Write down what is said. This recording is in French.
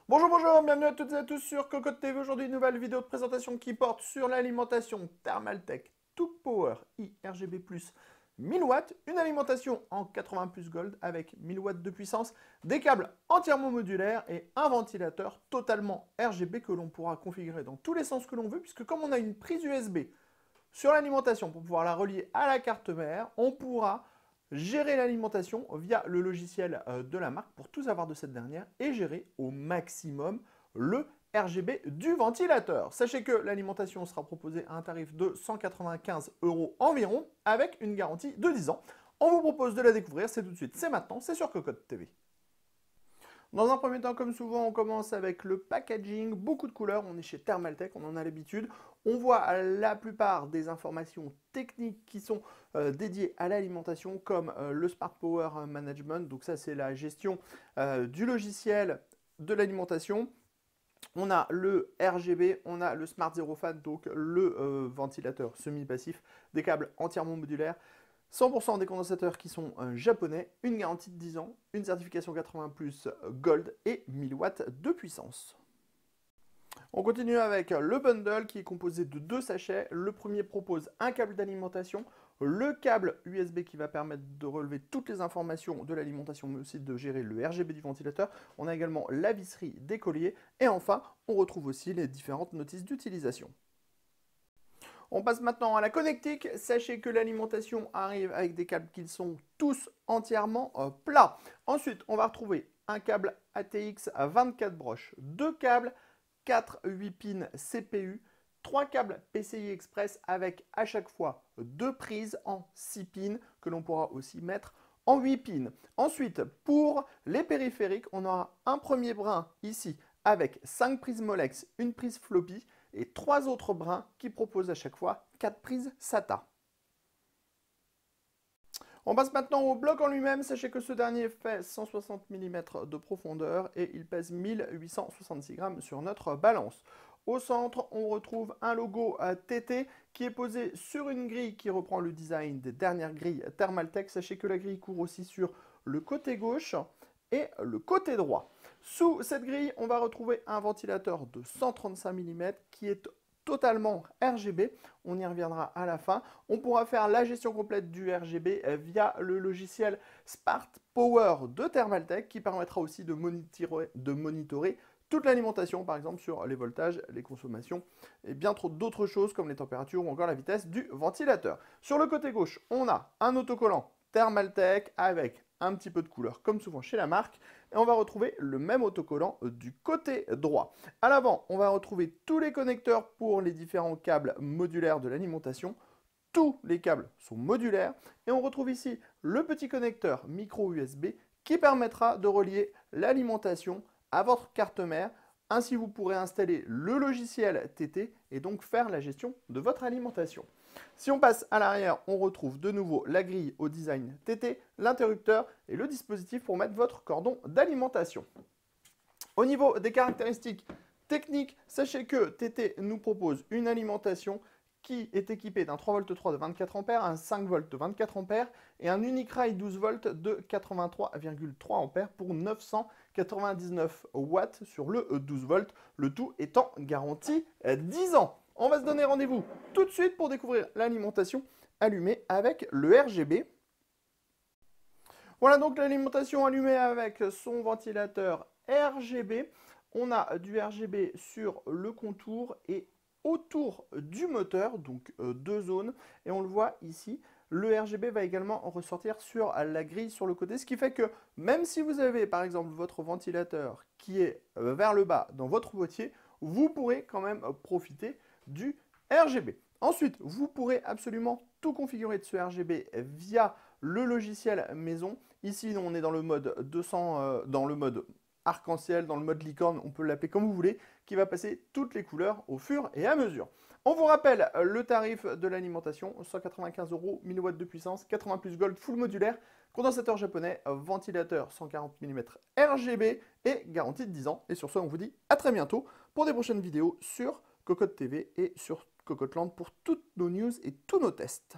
Bonjour, bonjour, bienvenue à toutes et à tous sur Cocotte TV. Aujourd'hui, une nouvelle vidéo de présentation qui porte sur l'alimentation Thermaltake Tout Power iRGB+, 1000 watts, une alimentation en 80 plus Gold avec 1000 watts de puissance, des câbles entièrement modulaires et un ventilateur totalement RGB que l'on pourra configurer dans tous les sens que l'on veut, puisque comme on a une prise USB sur l'alimentation pour pouvoir la relier à la carte mère, on pourra gérer l'alimentation via le logiciel de la marque pour tout savoir de cette dernière et gérer au maximum le RGB du ventilateur. Sachez que l'alimentation sera proposée à un tarif de 195 € environ avec une garantie de 10 ans. On vous propose de la découvrir, c'est tout de suite, c'est maintenant, c'est sur Cocotte TV. Dans un premier temps, comme souvent, on commence avec le packaging, beaucoup de couleurs, on est chez Thermaltake, on en a l'habitude. On voit la plupart des informations techniques qui sont dédiées à l'alimentation, comme le Smart Power Management, donc ça c'est la gestion du logiciel de l'alimentation. On a le RGB, on a le Smart Zero Fan, donc le ventilateur semi-passif, des câbles entièrement modulaires, 100% des condensateurs qui sont japonais, une garantie de 10 ans, une certification 80 plus Gold et 1000 watts de puissance. On continue avec le bundle qui est composé de deux sachets. Le premier propose un câble d'alimentation, le câble USB qui va permettre de relever toutes les informations de l'alimentation, mais aussi de gérer le RGB du ventilateur. On a également la visserie des colliers et enfin, on retrouve aussi les différentes notices d'utilisation. On passe maintenant à la connectique. Sachez que l'alimentation arrive avec des câbles qui sont tous entièrement plats. Ensuite, on va retrouver un câble ATX à 24 broches, deux câbles 4 8 pins CPU, 3 câbles PCI Express avec à chaque fois 2 prises en 6 pins que l'on pourra aussi mettre en 8 pins. Ensuite, pour les périphériques, on aura un premier brin ici avec 5 prises Molex, une prise floppy et 3 autres brins qui proposent à chaque fois 4 prises SATA. On passe maintenant au bloc en lui-même. Sachez que ce dernier fait 160 mm de profondeur et il pèse 1866 grammes sur notre balance. Au centre, on retrouve un logo TT qui est posé sur une grille qui reprend le design des dernières grilles Thermaltake. Sachez que la grille court aussi sur le côté gauche et le côté droit. Sous cette grille, on va retrouver un ventilateur de 135 mm qui est totalement RGB, on y reviendra à la fin. On pourra faire la gestion complète du RGB via le logiciel Smart Power de Thermaltake qui permettra aussi de monitorer toute l'alimentation, par exemple sur les voltages, les consommations et bien trop d'autres choses comme les températures ou encore la vitesse du ventilateur. Sur le côté gauche, on a un autocollant Thermaltake avec un petit peu de couleur comme souvent chez la marque et on va retrouver le même autocollant du côté droit. À l'avant, on va retrouver tous les connecteurs pour les différents câbles modulaires de l'alimentation. Tous les câbles sont modulaires et on retrouve ici le petit connecteur micro USB qui permettra de relier l'alimentation à votre carte mère. Ainsi, vous pourrez installer le logiciel TT et donc faire la gestion de votre alimentation. Si on passe à l'arrière, on retrouve de nouveau la grille au design TT, l'interrupteur et le dispositif pour mettre votre cordon d'alimentation. Au niveau des caractéristiques techniques, sachez que TT nous propose une alimentation qui est équipée d'un 3V3 de 24 A, un 5V de 24 A et un Unikrail 12V de 83,3 A pour 999 watts sur le 12V, le tout étant garanti 10 ans. On va se donner rendez-vous tout de suite pour découvrir l'alimentation allumée avec le RGB. Voilà donc l'alimentation allumée avec son ventilateur RGB. On a du RGB sur le contour et autour du moteur, donc deux zones. Et on le voit ici, le RGB va également ressortir sur la grille sur le côté, ce qui fait que même si vous avez par exemple votre ventilateur qui est vers le bas dans votre boîtier, vous pourrez quand même profiter du RGB. Ensuite, vous pourrez absolument tout configurer de ce RGB via le logiciel maison. Ici, on est dans le mode 200, dans le mode arc-en-ciel, dans le mode licorne, on peut l'appeler comme vous voulez, qui va passer toutes les couleurs au fur et à mesure. On vous rappelle le tarif de l'alimentation, 195 €, 1000 watts de puissance, 80 plus Gold, full modulaire, condensateur japonais, ventilateur 140 mm RGB et garantie de 10 ans. Et sur ce, on vous dit à très bientôt pour des prochaines vidéos sur Cocotte TV et sur Cocotte Land pour toutes nos news et tous nos tests.